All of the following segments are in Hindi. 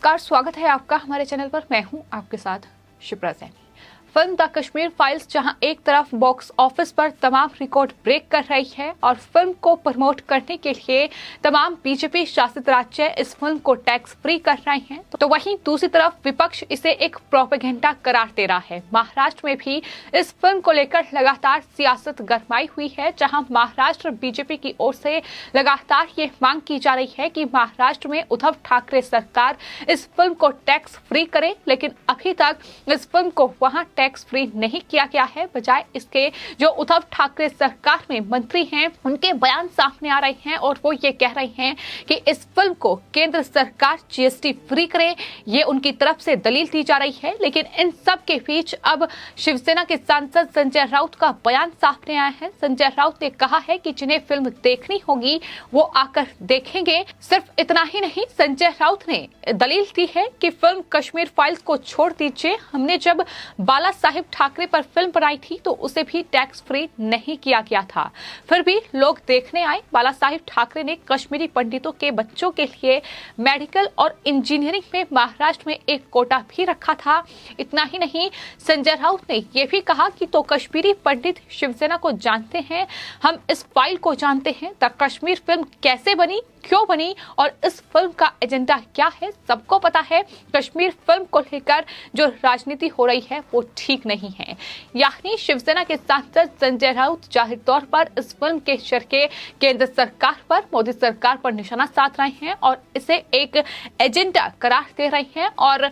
नमस्कार, स्वागत है आपका हमारे चैनल पर। मैं हूं आपके साथ Shipra Saini. Film the Kashmir files जहां एक तरफ बॉक्स ऑफिस पर तमाम रिकॉर्ड ब्रेक कर रही है और फिल्म को प्रमोट करने के लिए तमाम बीजेपी शासित राज्य इस फिल्म को टैक्स फ्री कर रहे हैं, तो वहीं दूसरी तरफ विपक्ष इसे एक प्रोपेगेंडा करार दे रहा है। महाराष्ट्र में भी इस फिल्म को लेकर लगातार सियासत गरमाई हुई है, जहां महाराष्ट्र बीजेपी की ओर से लगातार ये मांग की जा रही है कि महाराष्ट्र में उद्धव ठाकरे सरकार इस फिल्म को टैक्स फ्री करे, लेकिन अभी तक इस फिल्म को वहां टैक्स फ्री नहीं किया गया है। बजाय इसके जो उद्धव ठाकरे सरकार में मंत्री हैं, उनके बयान सामने आ रहे हैं और वो ये कह रहे हैं कि इस फिल्म को केंद्र सरकार जीएसटी फ्री करे, ये उनकी तरफ से दलील दी जा रही है। लेकिन इन सब के बीच अब शिवसेना के सांसद संजय राउत का बयान सामने आया है। संजय राउत ने कहा है कि जिन्हें फिल्म देखनी होगी वो आकर देखेंगे। सिर्फ इतना ही नहीं, संजय राउत ने दलील दी है कि फिल्म कश्मीर फाइल्स को छोड़ दीजिए, हमने जब बाला साहिब ठाकरे पर फिल्म बनाई थी तो उसे भी टैक्स फ्री नहीं किया गया था, फिर भी लोग देखने आए। बाला साहिब ठाकरे ने कश्मीरी पंडितों के बच्चों के लिए मेडिकल और इंजीनियरिंग में महाराष्ट्र में एक कोटा भी रखा था। इतना ही नहीं, संजय राउत ने यह भी कहा कि तो कश्मीरी पंडित शिवसेना को जानते हैं, हम इस फाइल को जानते हैं। द कश्मीर फिल्म कैसे बनी, क्यों बनी और इस फिल्म का एजेंडा क्या है, सबको पता है। कश्मीर फिल्म को लेकर जो राजनीति हो रही है वो ठीक नहीं है। यानी शिवसेना के सांसद संजय राउत जाहिर तौर पर इस फिल्म के शरके केंद्र सरकार पर, मोदी सरकार पर निशाना साध रहे हैं और इसे एक एजेंडा करार दे रहे हैं। और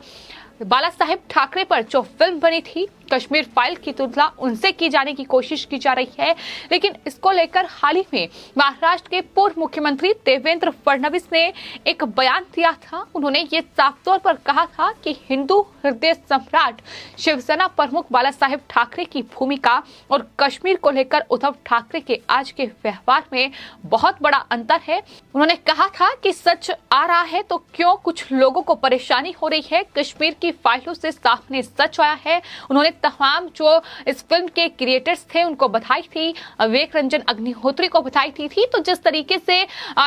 बाला साहेब ठाकरे पर जो फिल्म बनी थी कश्मीर फाइल की तुलना उनसे की जाने की कोशिश की जा रही है। लेकिन इसको लेकर हाल ही में महाराष्ट्र के पूर्व मुख्यमंत्री देवेंद्र फडणवीस ने एक बयान दिया था। उन्होंने ये साफ तौर पर कहा था कि हिंदू हृदय सम्राट शिवसेना प्रमुख बाला साहेब ठाकरे की भूमिका और कश्मीर को लेकर उद्धव ठाकरे के आज के व्यवहार में बहुत बड़ा अंतर है। उन्होंने कहा था कि सच आ रहा है तो क्यों कुछ लोगों को परेशानी हो रही है। कश्मीर की फाइलों से सामने सच आया है। उन्होंने तमाम जो इस फिल्म के क्रिएटर्स थे उनको बधाई थी, विवेक रंजन अग्निहोत्री को बधाई थी। तो जिस तरीके से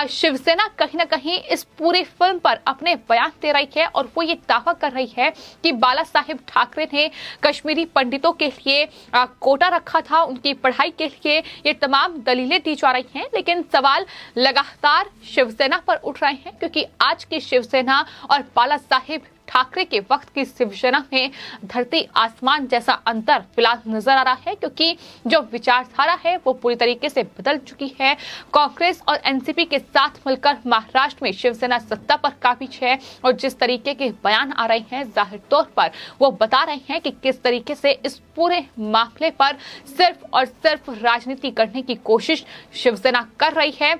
शिवसेना कहीं ना कहीं इस पूरी फिल्म पर अपने बयान दे रही है और वो ये दावा कर रही है कि बाला साहेब ठाकरे ने कश्मीरी पंडितों के लिए कोटा रखा था, उनकी पढ़ाई के लिए ये तमाम दलीलें दी जा रही हैं। लेकिन सवाल लगातार शिवसेना पर उठ रहे हैं, क्योंकि आज की शिवसेना और बाला साहेब ठाकरे के वक्त की शिवसेना में धरती आसमान जैसा अंतर फिलहाल नजर आ रहा है, क्योंकि जो विचारधारा है वो पूरी तरीके से बदल चुकी है। कांग्रेस और एनसीपी के साथ मिलकर महाराष्ट्र में शिवसेना सत्ता पर काबिज है और जिस तरीके के बयान आ रहे हैं जाहिर तौर पर वो बता रहे हैं कि किस तरीके से इस पूरे मामले पर सिर्फ और सिर्फ राजनीति करने की कोशिश शिवसेना कर रही है।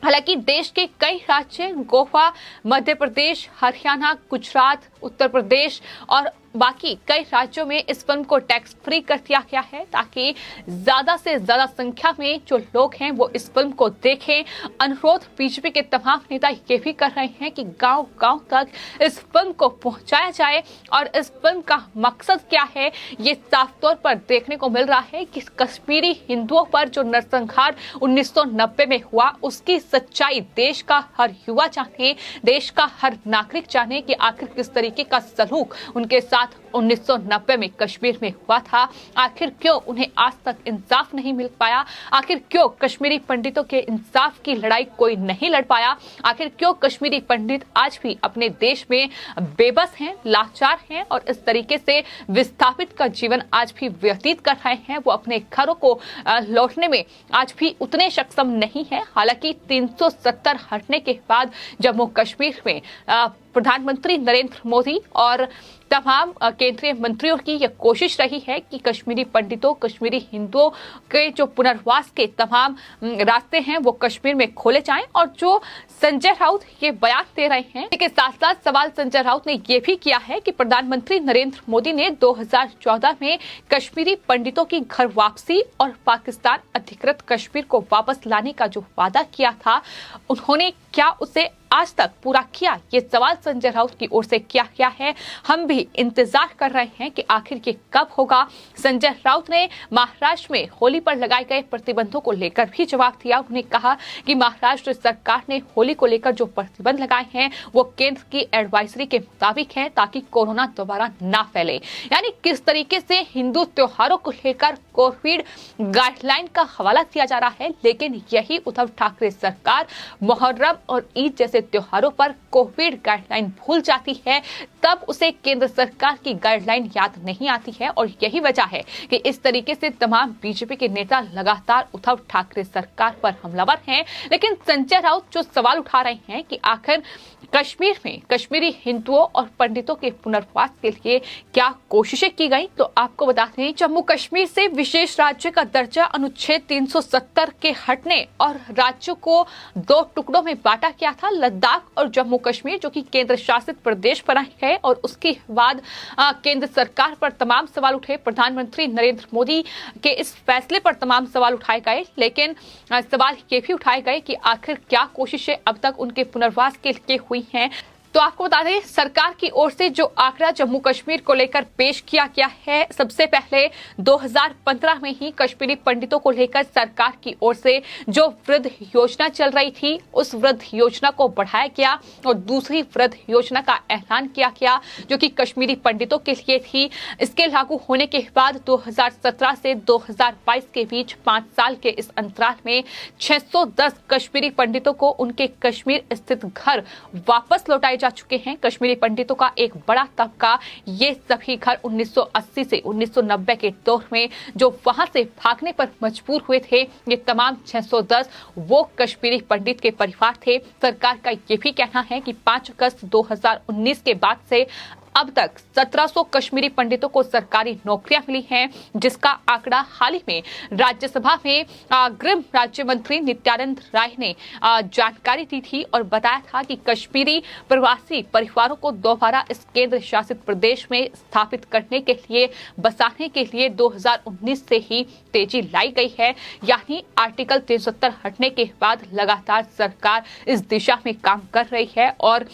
हालांकि देश के कई राज्य गोवा, मध्य प्रदेश, हरियाणा, गुजरात, उत्तर प्रदेश और बाकी कई राज्यों में इस फिल्म को टैक्स फ्री कर दिया गया है, ताकि ज्यादा से ज्यादा संख्या में जो लोग हैं वो इस फिल्म को देखें। अनुरोध बीजेपी के तमाम नेता ये भी कर रहे हैं कि गांव-गांव तक इस फिल्म को पहुंचाया जाए और इस फिल्म का मकसद क्या है ये साफ तौर पर देखने को मिल रहा है कि कश्मीरी हिंदुओं पर जो नरसंहार 1990 में हुआ उसकी सच्चाई देश का हर युवा जाने, देश का हर नागरिक जाने कि आखिर किस तरीके का सलूक उनके साथ 1990 में कश्मीर में हुआ था। आखिर क्यों उन्हें आज तक इंसाफ नहीं मिल पाया, आखिर क्यों कश्मीरी पंडितों के इंसाफ की लड़ाई कोई नहीं लड़ पाया, आखिर क्यों कश्मीरी पंडित आज भी अपने देश में बेबस हैं, लाचार हैं और इस तरीके से विस्थापित का जीवन आज भी व्यतीत कर रहे हैं। वो अपने घरों को लौटने में आज भी उतने सक्षम नहीं है। हालांकि 370 हटने के बाद जम्मू कश्मीर में प्रधानमंत्री नरेंद्र मोदी और तमाम केंद्रीय मंत्रियों की यह कोशिश रही है कि कश्मीरी पंडितों, कश्मीरी हिंदुओं के जो पुनर्वास के तमाम रास्ते हैं वो कश्मीर में खोले जाएं। और जो संजय राउत ये बयान दे रहे हैं, इसके साथ साथ सवाल संजय राउत ने यह भी किया है कि प्रधानमंत्री नरेंद्र मोदी ने 2014 में कश्मीरी पंडितों की घर वापसी और पाकिस्तान अधिकृत कश्मीर को वापस लाने का जो वादा किया था, उन्होंने क्या उसे आज तक पूरा किया? ये सवाल संजय राउत की ओर से किया गया है। हम भी इंतजार कर रहे हैं कि आखिर ये कब होगा। संजय राउत ने महाराष्ट्र में होली पर लगाए गए प्रतिबंधों को लेकर भी जवाब दिया। उन्होंने कहा कि महाराष्ट्र सरकार ने होली को लेकर जो प्रतिबंध लगाए हैं वो केंद्र की एडवाइजरी के मुताबिक है, ताकि कोरोना दोबारा ना फैले। यानी किस तरीके से हिंदू त्योहारों को लेकर कोविड गाइडलाइन का हवाला दिया जा रहा है, लेकिन यही उद्धव ठाकरे सरकार मुहर्रम और ईद जैसे त्योहारों पर कोविड गाइडलाइन भूल जाती है, तब उसे केंद्र सरकार की गाइडलाइन याद नहीं आती है। और यही वजह है कि इस तरीके से तमाम बीजेपी के नेता लगातार उद्धव ठाकरे सरकार पर हमलावर हैं। लेकिन संजय राउत जो सवाल उठा रहे हैं कि आखिर कश्मीर में कश्मीरी हिंदुओं और पंडितों के पुनर्वास के लिए क्या कोशिशें की गई, तो आपको बता दें जम्मू कश्मीर से विशेष राज्य का दर्जा अनुच्छेद 370 के हटने और राज्यों को 2 टुकड़ों में बांटा गया था, लद्दाख और जम्मू कश्मीर, जो कि केंद्र शासित प्रदेश बना है। और उसके बाद केंद्र सरकार पर तमाम सवाल उठे। प्रधानमंत्री नरेंद्र मोदी के इस फैसले पर तमाम सवाल उठाए गए, लेकिन सवाल ये भी उठाए गए कि आखिर क्या कोशिशें अब तक उनके पुनर्वास के लिए हुई हैं। तो आपको बता दें सरकार की ओर से जो आंकड़ा जम्मू कश्मीर को लेकर पेश किया गया है, सबसे पहले 2015 में ही कश्मीरी पंडितों को लेकर सरकार की ओर से जो वृद्ध योजना चल रही थी, उस वृद्ध योजना को बढ़ाया गया और दूसरी वृद्ध योजना का ऐलान किया गया, जो कि कश्मीरी पंडितों के लिए थी। इसके लागू होने के बाद 2017 से 2022 के बीच 5 साल के इस अंतराल में 610 कश्मीरी पंडितों को उनके कश्मीर स्थित घर वापस लौटाए जा चुके हैं। कश्मीरी पंडितों का एक बड़ा तबका, ये सभी घर 1980 से 1990 के दौर में जो वहां से भागने पर मजबूर हुए थे, ये तमाम 610 वो कश्मीरी पंडित के परिवार थे। सरकार का ये भी कहना है कि 5 अगस्त 2019 के बाद से अब तक 1700 कश्मीरी पंडितों को सरकारी नौकरियां मिली हैं, जिसका आंकड़ा हाल ही में राज्यसभा में गृह राज्य मंत्री नित्यानंद राय ने जानकारी दी थी और बताया था कि कश्मीरी प्रवासी परिवारों को दोबारा इस केंद्र शासित प्रदेश में स्थापित करने के लिए, बसाने के लिए 2019 से ही तेजी लाई गई है। यानी आर्टिकल 370 हटने के बाद लगातार सरकार इस दिशा में काम कर रही है और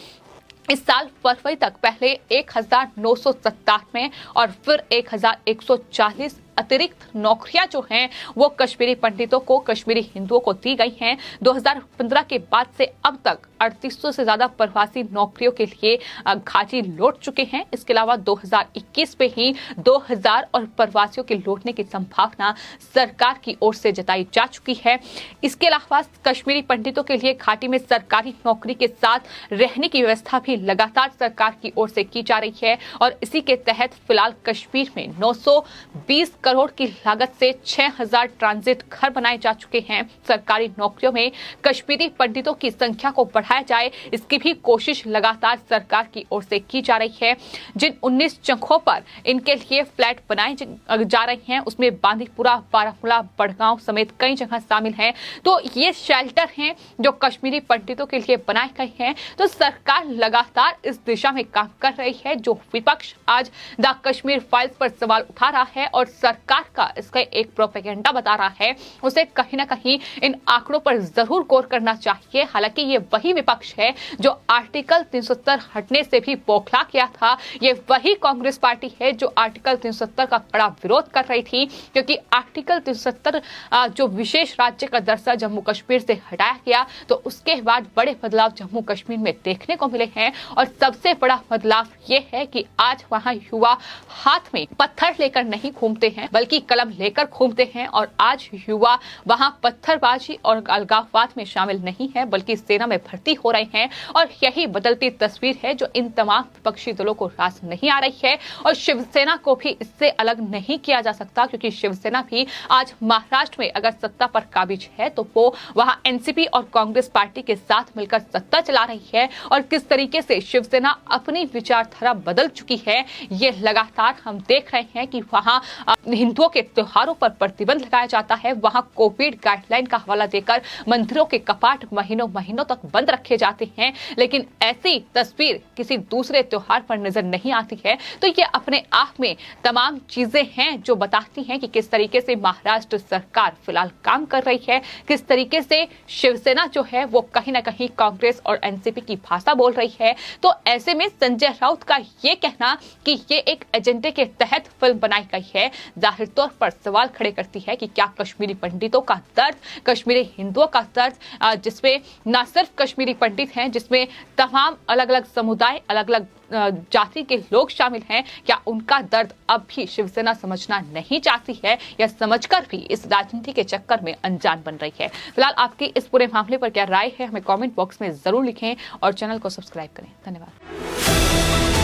इस साल फरवरी तक पहले 1997 और फिर 1140 अतिरिक्त नौकरियां जो हैं वो कश्मीरी पंडितों को, कश्मीरी हिंदुओं को दी गई हैं। 2015 के बाद से अब तक 3800 से ज्यादा प्रवासी नौकरियों के लिए घाटी लौट चुके हैं। इसके अलावा 2021 में ही 2000 और प्रवासियों के लौटने की संभावना सरकार की ओर से जताई जा चुकी है। इसके अलावा कश्मीरी पंडितों के लिए घाटी में सरकारी नौकरी के साथ रहने की व्यवस्था भी लगातार सरकार की ओर से की जा रही है और इसी के तहत फिलहाल कश्मीर में 920 करोड़ की लागत से 6000 ट्रांजिट घर बनाए जा चुके हैं। सरकारी नौकरियों में कश्मीरी पंडितों की संख्या को बढ़ाया जाए, इसकी भी कोशिश लगातार सरकार की ओर से की जा रही है। जिन 19 जगहों पर इनके लिए फ्लैट बनाए जा रहे हैं, उसमें बांदीपुरा, बारामूला, बड़गांव समेत कई जगह शामिल हैं। तो ये शेल्टर हैं जो कश्मीरी पंडितों के लिए बनाए गए हैं। तो सरकार लगातार इस दिशा में काम कर रही है। जो विपक्ष आज द कश्मीर फाइल्स पर सवाल उठा रहा है और सरकार का इसका एक प्रोपेगेंडा बता रहा है, उसे कहीं ना कहीं इन आंकड़ों पर जरूर गौर करना चाहिए। हालांकि ये वही विपक्ष है जो आर्टिकल 370 हटने से भी बौखला गया था। ये वही कांग्रेस पार्टी है जो आर्टिकल 370 का कड़ा विरोध कर रही थी, क्योंकि आर्टिकल 370 जो विशेष राज्य का दर्जा जम्मू कश्मीर से हटाया गया, तो उसके बाद बड़े बदलाव जम्मू कश्मीर में देखने को मिले हैं। और सबसे बड़ा बदलाव ये है कि आज वहां युवा हाथ में पत्थर लेकर नहीं घूमते हैं, बल्कि कलम लेकर घूमते हैं। और आज युवा वहां पत्थरबाजी और अलगाववाद में शामिल नहीं है, बल्कि सेना में भर्ती हो रहे हैं। और यही बदलती तस्वीर है जो इन तमाम विपक्षी दलों को रास नहीं आ रही है। और शिवसेना को भी इससे अलग नहीं किया जा सकता, क्योंकि शिवसेना भी आज महाराष्ट्र में अगर सत्ता पर काबिज है तो वो वहां एनसीपी और कांग्रेस पार्टी के साथ मिलकर सत्ता चला रही है। और किस तरीके से शिवसेना अपनी विचारधारा बदल चुकी है, ये लगातार हम देख रहे हैं कि वहां हिंदुओं के त्योहारों पर प्रतिबंध लगाया जाता है, वहां कोविड गाइडलाइन का हवाला देकर मंदिरों के कपाट महीनों महीनों तक बंद रखे जाते हैं, लेकिन ऐसी तस्वीर किसी दूसरे त्योहार पर नजर नहीं आती है। तो ये अपने आप में तमाम चीजें हैं जो बताती हैं कि किस तरीके से महाराष्ट्र सरकार फिलहाल काम कर रही है, किस तरीके से शिवसेना जो है वो कहीं ना कहीं कांग्रेस और एनसीपी की भाषा बोल रही है। तो ऐसे में संजय राउत का ये कहना कि ये एक एजेंडे के तहत फिल्म बनाई गई है, जाहिर तौर पर सवाल खड़े करती है कि क्या कश्मीरी पंडितों का दर्द, कश्मीरी हिंदुओं का दर्द, जिसमें न सिर्फ कश्मीरी पंडित हैं, जिसमें तमाम अलग अलग समुदाय, अलग अलग जाति के लोग शामिल हैं, क्या उनका दर्द अब भी शिवसेना समझना नहीं चाहती है या समझकर भी इस राजनीति के चक्कर में अनजान बन रही है? फिलहाल आपकी इस पूरे मामले पर क्या राय है, हमें कमेंट बॉक्स में जरूर लिखें और चैनल को सब्सक्राइब करें। धन्यवाद।